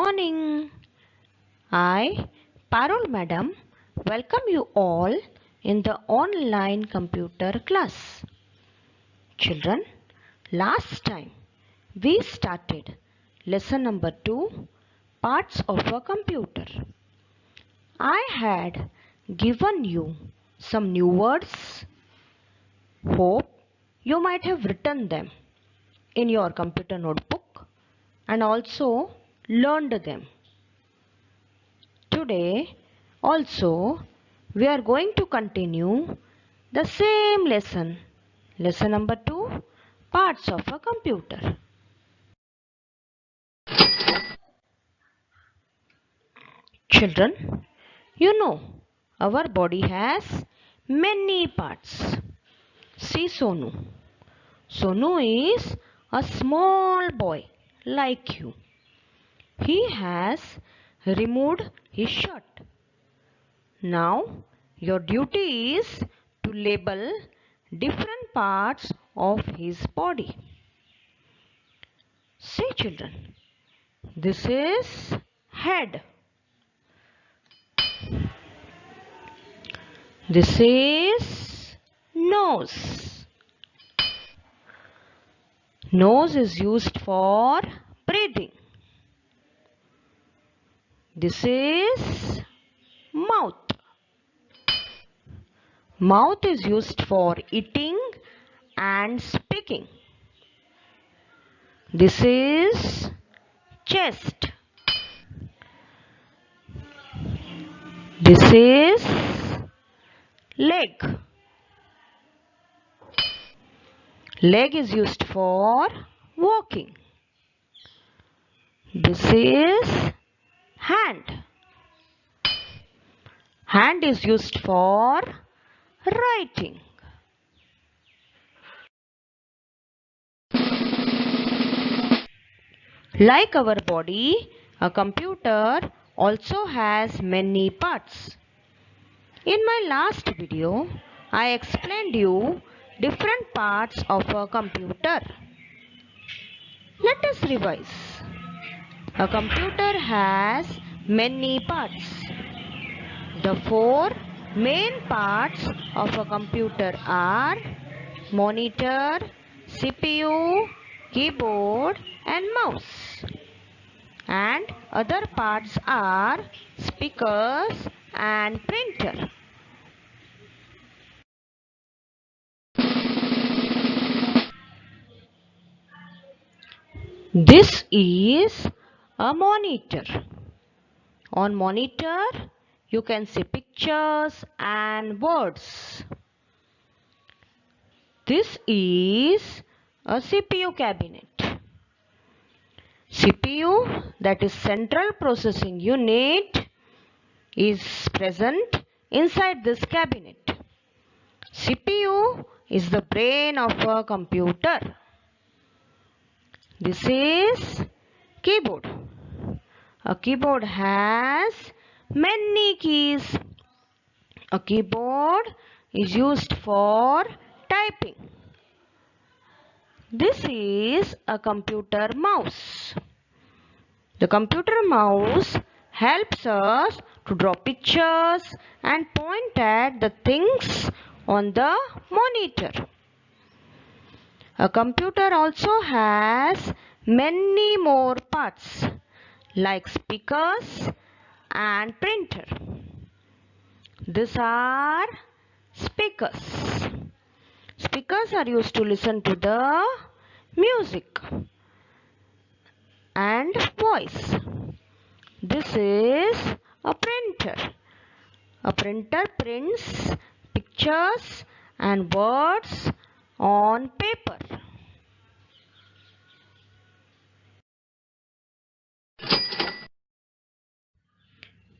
morning. I, Parul Madam, welcome you all in the online computer class. Children, last time we started lesson number 2, parts of a computer. I had given you some new words. Hope you might have written them in your computer notebook and also learned them. Today also we are going to continue the same lesson. Lesson number 2, parts of a computer. Children, you know our body has many parts. See Sonu. Sonu is a small boy like you. He has removed his shirt. Now your duty is to label different parts of his body. Say children, this is head. This is nose. Nose is used for breathing. This is mouth. Mouth is used for eating and speaking. This is chest. This is leg. Leg is used for walking. This is hand. Hand is used for writing. Like our body, a computer also has many parts. In my last video, I explained you different parts of a computer. Let us revise. A computer has many parts. The 4 main parts of a computer are monitor, CPU, keyboard and mouse. And other parts are speakers and printer. This is a monitor. On monitor, you can see pictures and words. This is a CPU cabinet. CPU, that is Central Processing Unit, is present inside this cabinet. CPU is the brain of a computer. This is keyboard. A keyboard has many keys. A keyboard is used for typing. This is a computer mouse. The computer mouse helps us to draw pictures and point at the things on the monitor. A computer also has many more parts like speakers and printer. These are speakers. Speakers are used to listen to the music and voice. This is a printer. A printer prints pictures and words on paper.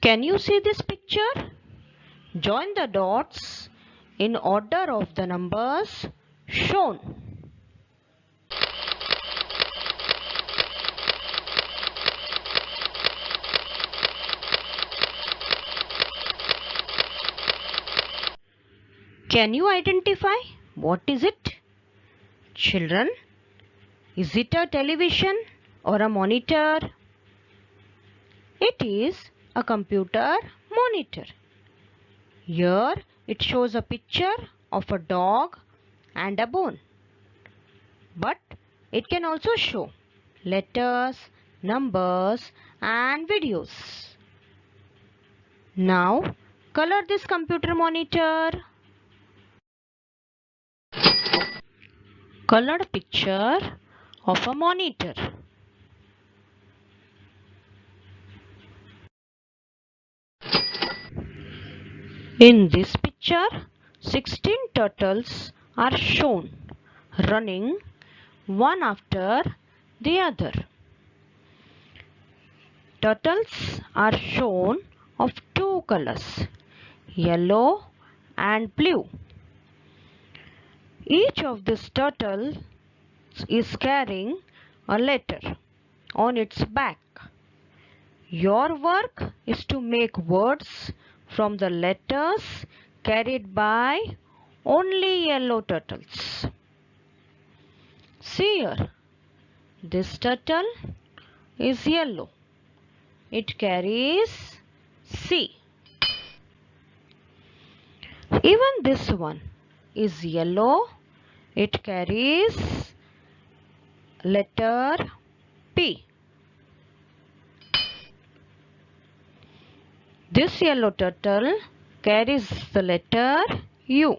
Can you see this picture? Join the dots in order of the numbers shown. Can you identify what is it? Children, is it a television or a monitor? It is a computer monitor. Here it shows a picture of a dog and a bone. But it can also show letters, numbers and videos. Now color this computer monitor. Colored picture of a monitor. In this picture, 16 turtles are shown running one after the other. Turtles are shown of two colors, yellow and blue. Each of these turtles is carrying a letter on its back. Your work is to make words from the letters carried by only yellow turtles. See here, this turtle is yellow. It carries C. Even this one is yellow. It carries letter P. This yellow turtle carries the letter U.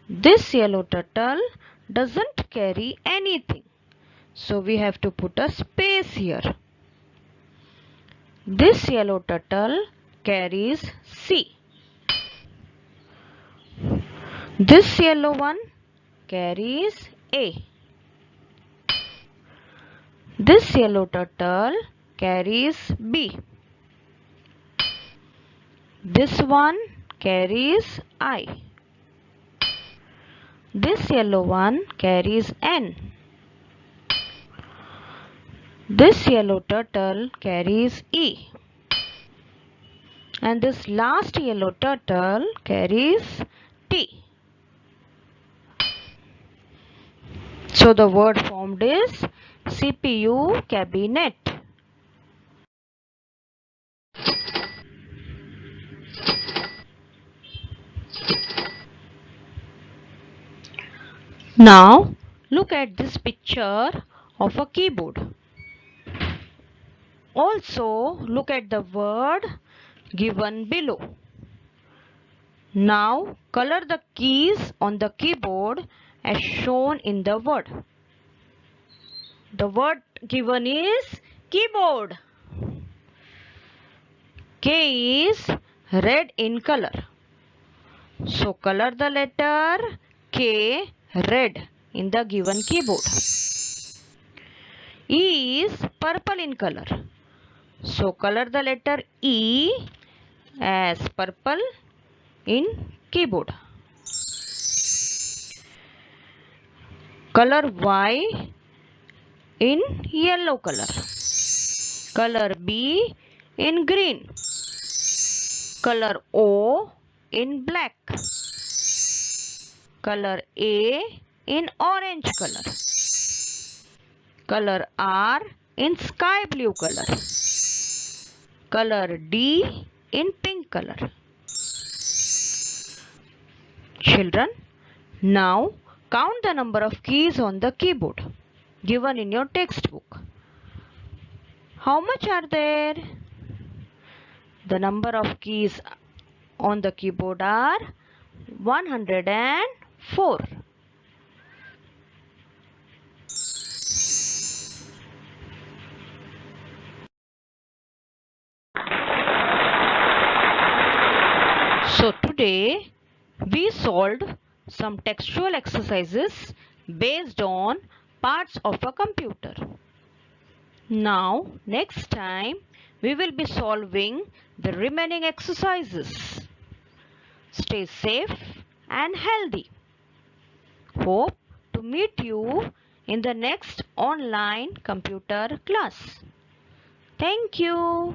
This yellow turtle doesn't carry anything, so we have to put a space here. This yellow turtle carries C. This yellow one carries A. This yellow turtle carries B. This one carries I. This yellow one carries N. This yellow turtle carries E. And this last yellow turtle carries T. So the word formed is CPU cabinet. Now look at this picture of a keyboard. Also look at the word given below. Now color the keys on the keyboard as shown in the word. The word given is keyboard. K is red in color. So color the letter K red in the given keyboard. E is purple in color. So color the letter E as purple in keyboard. Color Y in yellow color. Color B in green. Color O in black. Color A in orange color. Color R in sky blue color. Color D in pink color. Children, now count the number of keys on the keyboard given in your textbook. How much are there? The number of keys on the keyboard are 104. So today we solved some textual exercises based on parts of a computer. Now next time we will be solving the remaining exercises. Stay safe and healthy. Hope to meet you in the next online computer class. Thank you.